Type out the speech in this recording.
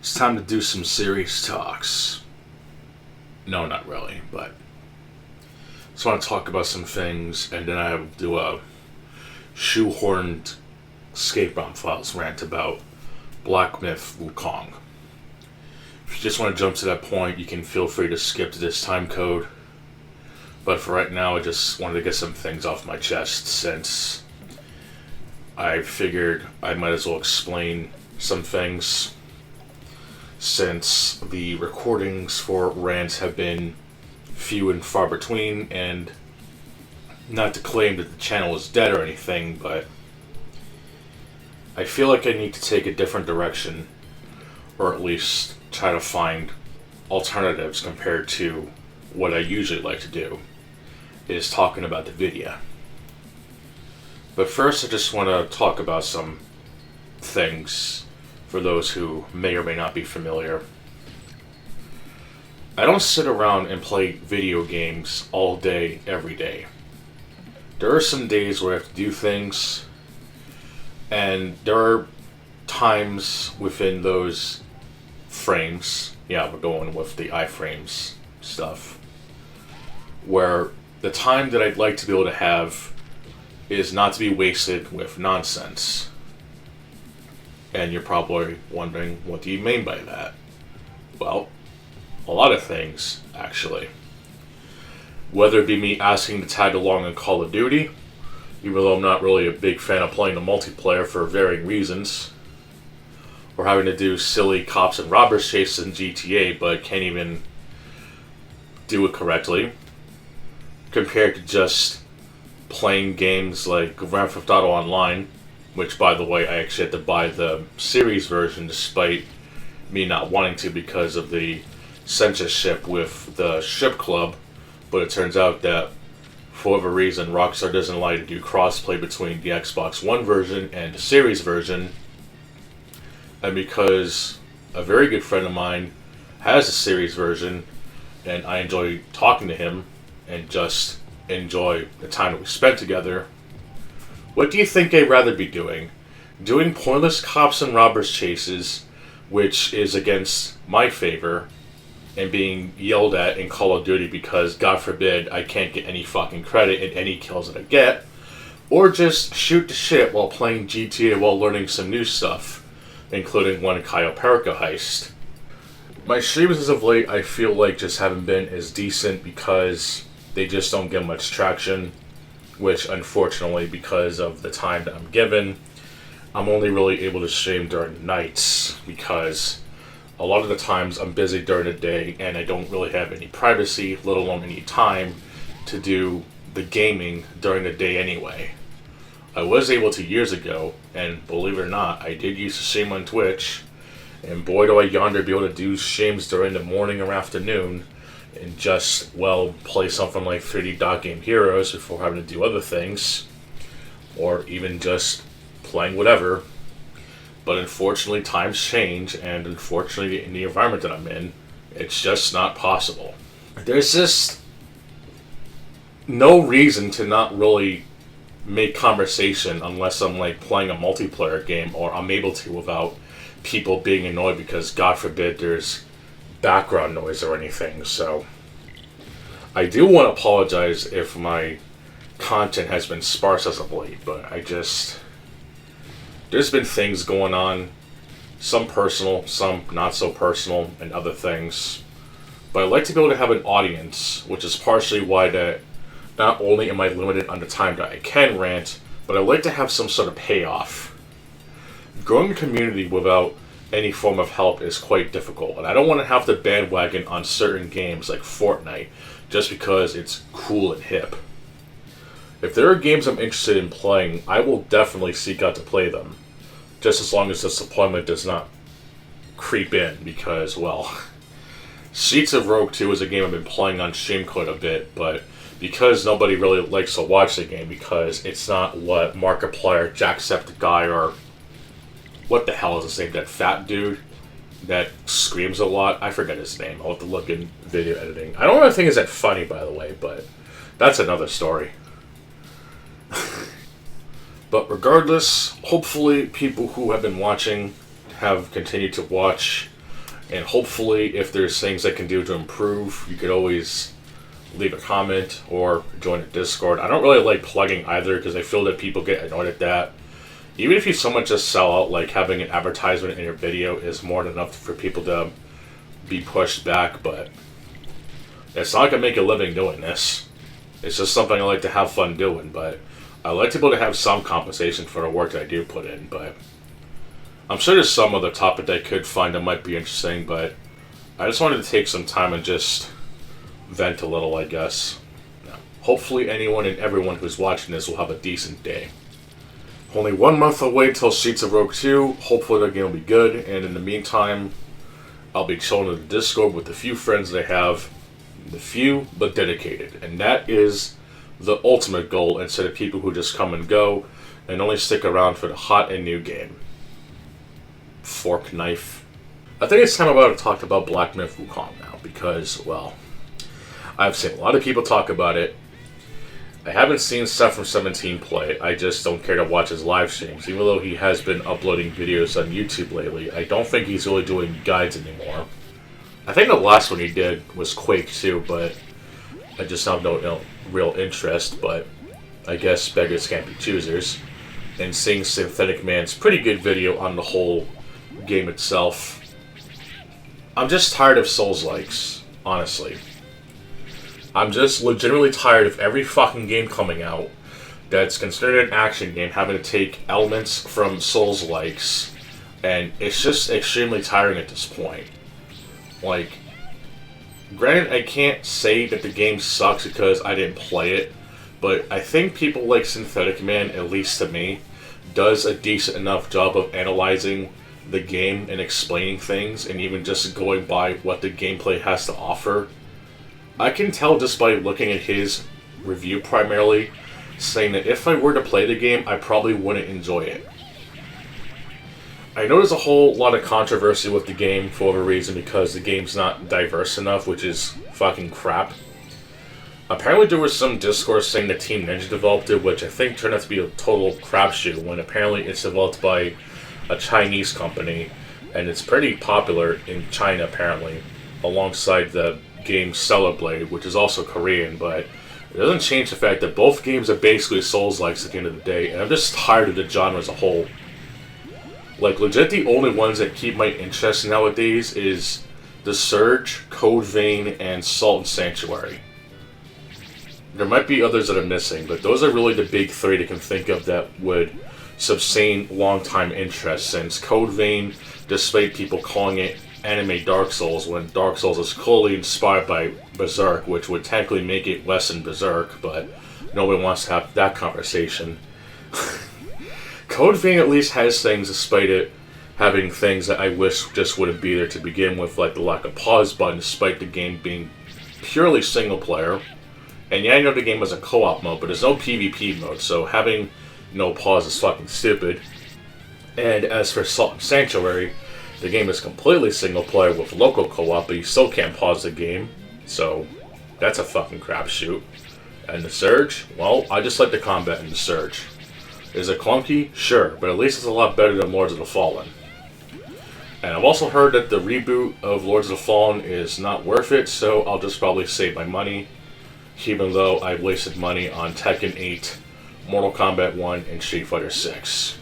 It's time to do some serious talks. No, not really, but just want to talk about some things, and then I will do a shoehorned ScapeROMFiles rant about Black Myth Wukong. If you just want to jump to that point, you can feel free to skip to this time code. But for right now, I just wanted to get some things off my chest since I figured I might as well explain some things, since the recordings for rants have been few and far between, and not to claim that the channel is dead or anything, but I feel like I need to take a different direction, or at least try to find alternatives compared to what I usually like to do, is talking about the video. But first, I just want to talk about some things for those who may or may not be familiar. I don't sit around and play video games all day, every day. There are some days where I have to do things, and there are times within those frames, yeah, we're going with the iframes stuff, where the time that I'd like to be able to have is not to be wasted with nonsense. And you're probably wondering, what do you mean by that? Well, a lot of things, actually. Whether it be me asking to tag along in Call of Duty, even though I'm not really a big fan of playing the multiplayer for varying reasons, or having to do silly cops and robbers chases in GTA but can't even do it correctly, compared to just playing games like Grand Theft Auto Online, which, by the way, I actually had to buy the series version despite me not wanting to because of the censorship with the Ship Club. But it turns out that, for whatever reason, Rockstar doesn't allow you to do crossplay between the Xbox One version and the series version. And because a very good friend of mine has a series version, and I enjoy talking to him and just enjoy the time that we spent together, what do you think I'd rather be doing? Doing pointless cops and robbers chases, which is against my favor, and being yelled at in Call of Duty because, God forbid, I can't get any fucking credit in any kills that I get, or just shoot the shit while playing GTA while learning some new stuff, including one Cayo Perico heist. My streams as of late, I feel like, just haven't been as decent because they just don't get much traction, which, unfortunately, because of the time that I'm given, I'm only really able to stream during nights because a lot of the times I'm busy during the day and I don't really have any privacy, let alone any time to do the gaming during the day anyway. I was able to years ago, and believe it or not, I did used to stream on Twitch, and boy do I yonder be able to do streams during the morning or afternoon and just, well, play something like 3D Dot Game Heroes before having to do other things, or even just playing whatever. But unfortunately, times change, and unfortunately, in the environment that I'm in, it's just not possible. There's just no reason to not really make conversation unless I'm like playing a multiplayer game, or I'm able to without people being annoyed because, God forbid, there's background noise or anything. So I do want to apologize if my content has been sparse as of late, but there's been things going on, some personal, some not so personal, and other things. But I'd like to be able to have an audience, which is partially why that not only am I limited on the time that I can rant, but I'd like to have some sort of payoff. Growing a community without any form of help is quite difficult, and I don't want to have to bandwagon on certain games like Fortnite just because it's cool and hip. If there are games I'm interested in playing, I will definitely seek out to play them, just as long as this deployment does not creep in, because, well, Streets of Rogue 2 is a game I've been playing on stream quite a bit, but because nobody really likes to watch the game because it's not what Markiplier, Jacksepticeye, or what the hell is his name, that fat dude that screams a lot, I forget his name, I'll have to look in video editing. I don't really think it's that funny, by the way, but that's another story. But regardless, hopefully people who have been watching have continued to watch And hopefully, if there's things I can do to improve, you could always leave a comment or join a Discord. I don't really like plugging either because I feel that people get annoyed at that. Even if you so much just sell out, like having an advertisement in your video is more than enough for people to be pushed back, but it's not going to make a living doing this. It's just something I like to have fun doing, but I like to be able to have some compensation for the work that I do put in, but I'm sure there's some other topic that I could find that might be interesting, but I just wanted to take some time and just vent a little, I guess. Hopefully anyone and everyone who's watching this will have a decent day. Only 1 month away till Streets of Rogue 2. Hopefully the game will be good, and in the meantime, I'll be chilling in the Discord with the few friends that I have. The few, but dedicated. And that is the ultimate goal, instead of people who just come and go and only stick around for the hot and new game. Fork knife. I think it's time to talk about Black Myth Wukong now, because, well, I've seen a lot of people talk about it. I haven't seen stuff from 17 play. I just don't care to watch his live streams. Even though he has been uploading videos on YouTube lately, I don't think he's really doing guides anymore. I think the last one he did was Quake 2, but I just have no real interest, but I guess beggars can't be choosers. And seeing Synthetic Man's pretty good video on the whole game itself. I'm just tired of Soulslikes, honestly. I'm just legitimately tired of every fucking game coming out that's considered an action game having to take elements from Soulslikes, and it's just extremely tiring at this point. Like, granted, I can't say that the game sucks because I didn't play it, but I think people like Synthetic Man, at least to me, does a decent enough job of analyzing the game and explaining things, and even just going by what the gameplay has to offer. I can tell just by looking at his review primarily, saying that if I were to play the game, I probably wouldn't enjoy it. I know there's a whole lot of controversy with the game for whatever reason because the game's not diverse enough, which is fucking crap. Apparently there was some discourse saying that Team Ninja developed it, which I think turned out to be a total crapshoot when apparently it's developed by a Chinese company, and it's pretty popular in China apparently, alongside the game Stellar Blade, which is also Korean, but it doesn't change the fact that both games are basically Souls-likes at the end of the day, and I'm just tired of the genre as a whole. Like, legit the only ones that keep my interest nowadays is The Surge, Code Vein, and Salt and Sanctuary. There might be others that are missing, but those are really the big three that can think of that would sustain long-time interest, since Code Vein, despite people calling it anime Dark Souls, when Dark Souls is clearly inspired by Berserk, which would technically make it less than Berserk, but nobody wants to have that conversation. Code Vein at least has things, despite it having things that I wish just wouldn't be there to begin with, like the lack of pause button, despite the game being purely single player. And yeah, I know the game has a co-op mode, but there's no PvP mode, so having no pause is fucking stupid. And as for Salt and Sanctuary, the game is completely single player with local co-op, but you still can't pause the game, so that's a fucking crapshoot. And The Surge, well, I just like the combat in The Surge. Is it clunky? Sure, but at least it's a lot better than Lords of the Fallen. And I've also heard that the reboot of Lords of the Fallen is not worth it, so I'll just probably save my money, even though I've wasted money on Tekken 8, Mortal Kombat 1, and Street Fighter 6.